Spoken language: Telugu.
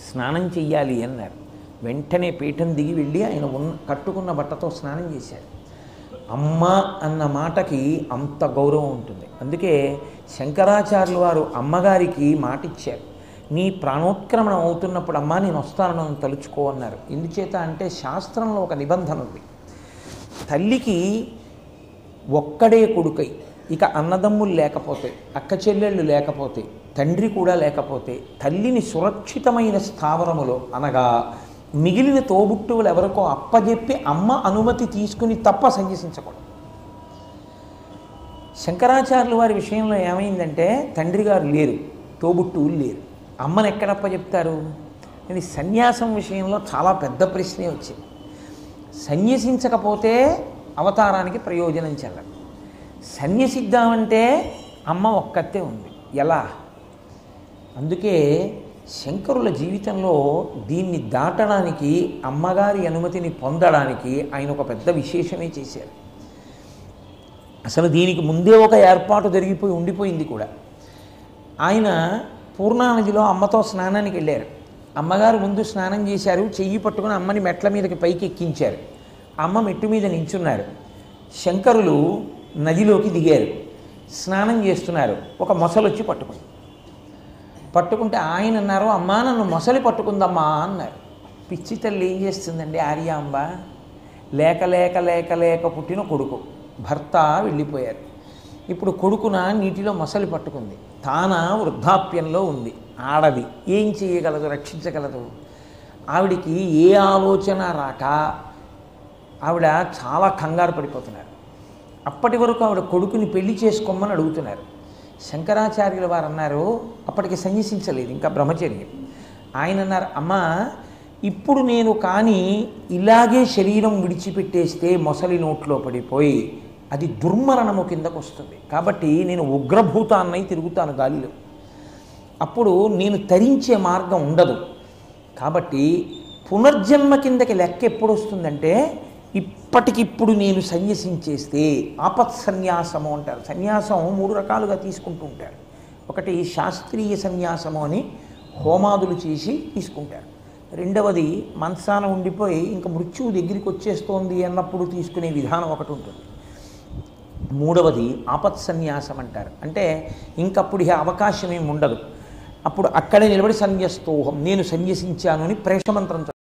స్నానం చెయ్యాలి అన్నారు. వెంటనే పీఠం దిగి వెళ్ళి ఆయన కట్టుకున్న బట్టతో స్నానం చేశారు. అమ్మ అన్న మాటకి అంత గౌరవం ఉంటుంది. అందుకే శంకరాచార్యులు వారు అమ్మగారికి మాట ఇచ్చారు, నీ ప్రాణోత్క్రమణ అవుతున్నప్పుడు అమ్మ నేను వస్తానని తలుచుకో అన్నారు. ఎందుచేత అంటే శాస్త్రంలో ఒక నిబంధన ఉంది, తల్లికి ఒక్కడే కొడుకై ఇక అన్నదమ్ములు లేకపోతే, అక్క చెల్లెళ్ళు లేకపోతే, తండ్రి కూడా లేకపోతే తల్లిని సురక్షితమైన స్థావరములో అనగా మిగిలిన తోబుట్టువులు ఎవరికో అప్పజెప్పి అమ్మ అనుమతి తీసుకుని తప్ప సన్యసించకూడదు. శంకరాచార్యుల వారి విషయంలో ఏమైందంటే తండ్రి గారు లేరు, తోబుట్టువులు లేరు, అమ్మను ఎక్కడప్ప చెప్తారు అని సన్యాసం విషయంలో చాలా పెద్ద ప్రశ్నే వచ్చింది. సన్యసించకపోతే అవతారానికి ప్రయోజనం చెల్లదు, సన్యసిద్దామంటే అమ్మ ఒక్కతే ఉంది, ఎలా? అందుకే శంకరుల జీవితంలో దీన్ని దాటడానికి, అమ్మగారి అనుమతిని పొందడానికి ఆయన ఒక పెద్ద విశేషమే చేశారు. అసలు దీనికి ముందే ఒక ఏర్పాటు జరిగిపోయి ఉండిపోయింది కూడా. ఆయన పూర్ణానదిలో అమ్మతో స్నానానికి వెళ్ళారు. అమ్మగారు ముందు స్నానం చేశారు, చెయ్యి పట్టుకుని అమ్మని మెట్ల మీదకి పైకి ఎక్కించారు. అమ్మ మెట్టు మీద నించున్నారు. శంకరులు నదిలోకి దిగారు, స్నానం చేస్తున్నారు. ఒక మొసలొచ్చి పట్టుకుంటే ఆయన అన్నారు, అమ్మా నన్ను మొసలి పట్టుకుందమ్మా అన్నారు. పిచ్చి తల్లి ఏం చేస్తుందండి ఆర్యాంబ? లేక లేక లేక లేక పుట్టిన కొడుకు, భర్త వెళ్ళిపోయారు. ఇప్పుడు కొడుకున నీటిలో మొసలి పట్టుకుంది, తాన వృద్ధాప్యంలో ఉంది, ఆడది ఏం చేయగలదు, రక్షించగలదు? ఆవిడికి ఏ ఆలోచన రాక ఆవిడ చాలా కంగారు పడిపోతున్నారు. అప్పటి వరకు ఆవిడ కొడుకుని పెళ్లి చేసుకోమని అడుగుతున్నారు. శంకరాచార్యుల వారు అన్నారు, అప్పటికి సన్యసించలేదు, ఇంకా బ్రహ్మచర్యం. ఆయన అన్నారు, అమ్మా ఇప్పుడు నేను కానీ ఇలాగే శరీరం విడిచిపెట్టేస్తే మొసలి నోట్లో పడిపోయి అది దుర్మరణము కిందకు వస్తుంది, కాబట్టి నేను ఉగ్రభూతాన్నై తిరుగుతాను గాలిలో, అప్పుడు నేను తరించే మార్గం ఉండదు. కాబట్టి పునర్జన్మ కిందకి లెక్క ఎప్పుడు వస్తుందంటే ఇప్పటికిప్పుడు నేను సన్యసించేస్తే, ఆపత్సన్యాసము అంటారు. సన్యాసం 3 రకాలుగా తీసుకుంటూ ఉంటారు. ఒకటి శాస్త్రీయ సన్యాసము అని హోమాదులు చేసి తీసుకుంటారు. రెండవది మనసాన ఉండిపోయి ఇంకా మృత్యువు దగ్గరికి వచ్చేస్తోంది అన్నప్పుడు తీసుకునే విధానం ఒకటి ఉంటుంది. మూడవది ఆపత్సన్యాసం అంటారు. అంటే ఇంకప్పుడు అవకాశం ఏమి ఉండదు, అప్పుడు అక్కడే నిలబడి సన్యస్తోహం నేను సన్యసించాను అని ప్రేషమంత్రం